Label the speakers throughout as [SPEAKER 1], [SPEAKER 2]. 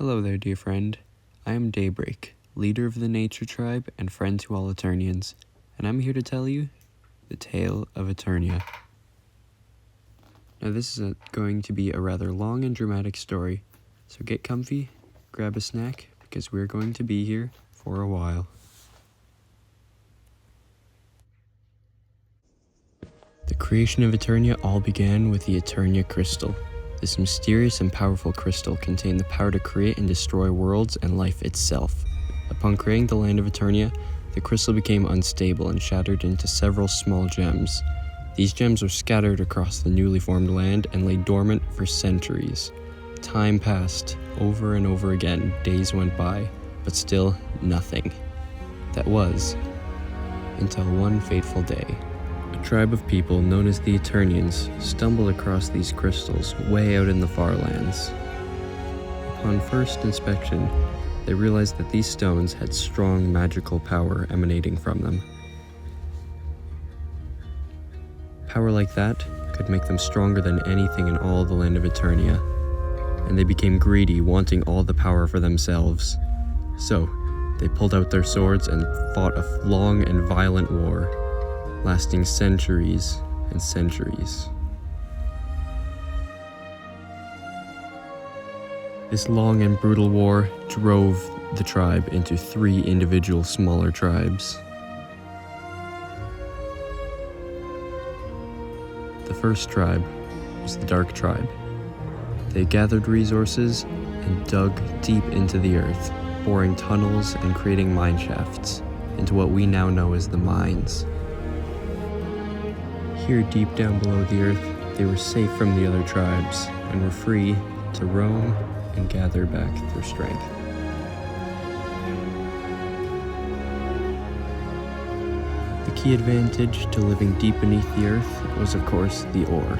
[SPEAKER 1] Hello there, dear friend. I am Daybreak, leader of the Nature Tribe and friend to all Eternians, and I'm here to tell you the Tale of Eternia. Now this is going to be a rather long and dramatic story, so get comfy, grab a snack, because we're going to be here for a while. The creation of Eternia all began with the Eternia crystal. This mysterious and powerful crystal contained the power to create and destroy worlds and life itself. Upon creating the land of Eternia, the crystal became unstable and shattered into several small gems. These gems were scattered across the newly formed land and lay dormant for centuries. Time passed, over and over again, days went by, but still nothing. That was, until one fateful day. A tribe of people known as the Eternians stumbled across these crystals way out in the far lands. Upon first inspection, they realized that these stones had strong magical power emanating from them. Power like that could make them stronger than anything in all the land of Eternia, and they became greedy, wanting all the power for themselves. So, they pulled out their swords and fought a long and violent war, lasting centuries and centuries. This long and brutal war drove the tribe into 3 individual smaller tribes. The first tribe was the Dark Tribe. They gathered resources and dug deep into the earth, boring tunnels and creating mine shafts into what we now know as the mines. Here, deep down below the earth, they were safe from the other tribes and were free to roam and gather back their strength. The key advantage to living deep beneath the earth was, of course, the ore.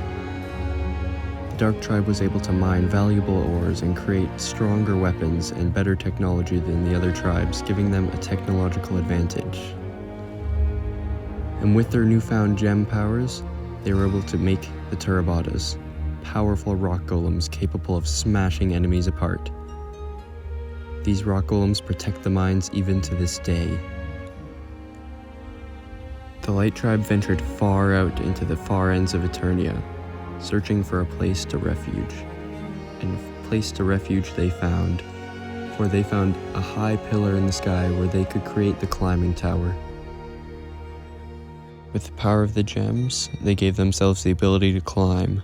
[SPEAKER 1] The Dark Tribe was able to mine valuable ores and create stronger weapons and better technology than the other tribes, giving them a technological advantage. And with their newfound gem powers, they were able to make the turabadas, powerful rock golems capable of smashing enemies apart. These rock golems protect the mines even to this day. The Light Tribe ventured far out into the far ends of Eternia, searching for a place to refuge. And a place to refuge they found, for they found a high pillar in the sky where they could create the climbing tower. With the power of the gems, they gave themselves the ability to climb,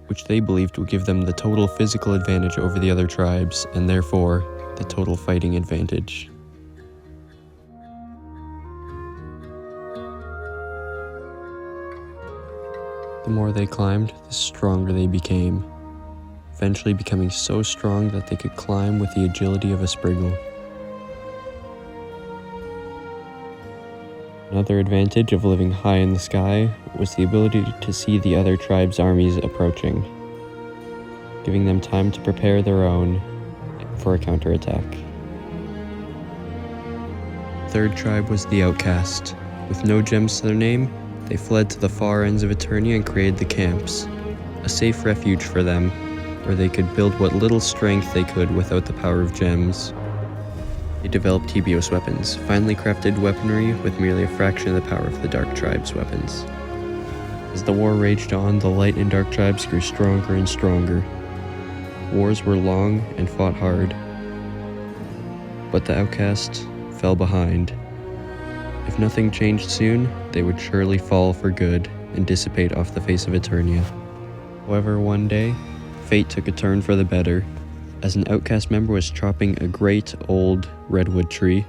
[SPEAKER 1] which they believed would give them the total physical advantage over the other tribes, and therefore, the total fighting advantage. The more they climbed, the stronger they became, eventually becoming so strong that they could climb with the agility of a spriggle. Another advantage of living high in the sky was the ability to see the other tribes' armies approaching, giving them time to prepare their own for a counterattack. The third tribe was the Outcast. With no gems to their name, they fled to the far ends of Eternia and created the camps, a safe refuge for them, where they could build what little strength they could without the power of gems. They developed hebios weapons, finely crafted weaponry with merely a fraction of the power of the Dark Tribe's weapons. As the war raged on, the Light and Dark Tribes grew stronger and stronger. Wars were long and fought hard, but the Outcasts fell behind. If nothing changed soon, they would surely fall for good and dissipate off the face of Eternia. However, one day, fate took a turn for the better, as an Outcast member was chopping a great old redwood tree.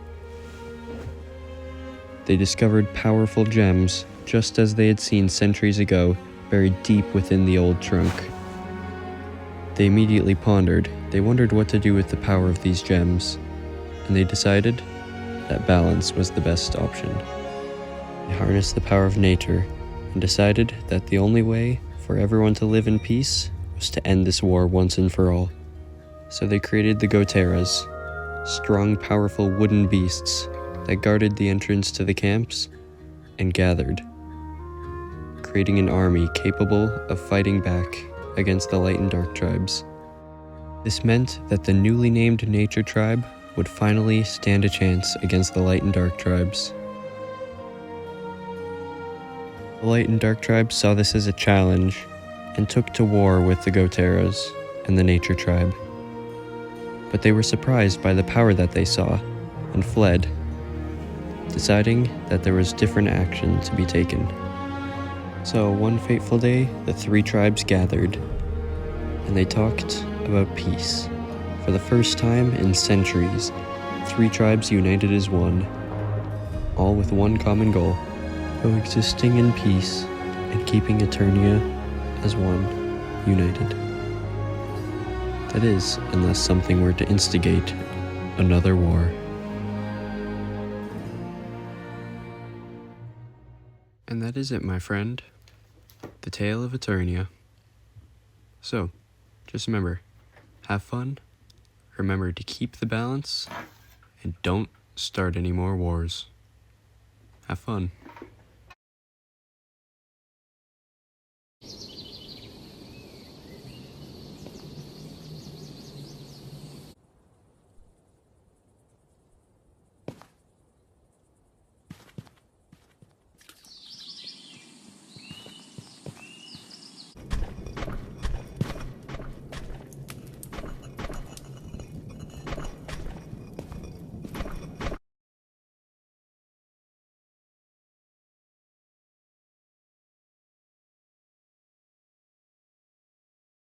[SPEAKER 1] They discovered powerful gems, just as they had seen centuries ago, buried deep within the old trunk. They immediately pondered. They wondered what to do with the power of these gems, and they decided that balance was the best option. They harnessed the power of nature and decided that the only way for everyone to live in peace was to end this war once and for all. So they created the goteras, strong, powerful wooden beasts that guarded the entrance to the camps and gathered, creating an army capable of fighting back against the Light and Dark tribes. This meant that the newly named Nature Tribe would finally stand a chance against the Light and Dark tribes. The Light and Dark tribes saw this as a challenge and took to war with the goteras and the Nature Tribe. But they were surprised by the power that they saw and fled, deciding that there was different action to be taken. So one fateful day, the three tribes gathered, and they talked about peace. For the first time in centuries, three tribes united as one, all with one common goal: coexisting in peace and keeping Eternia as one, united. That is, unless something were to instigate another war. And that is it, my friend. The Tale of Eternia. So, just remember, have fun, remember to keep the balance, and don't start any more wars. Have fun.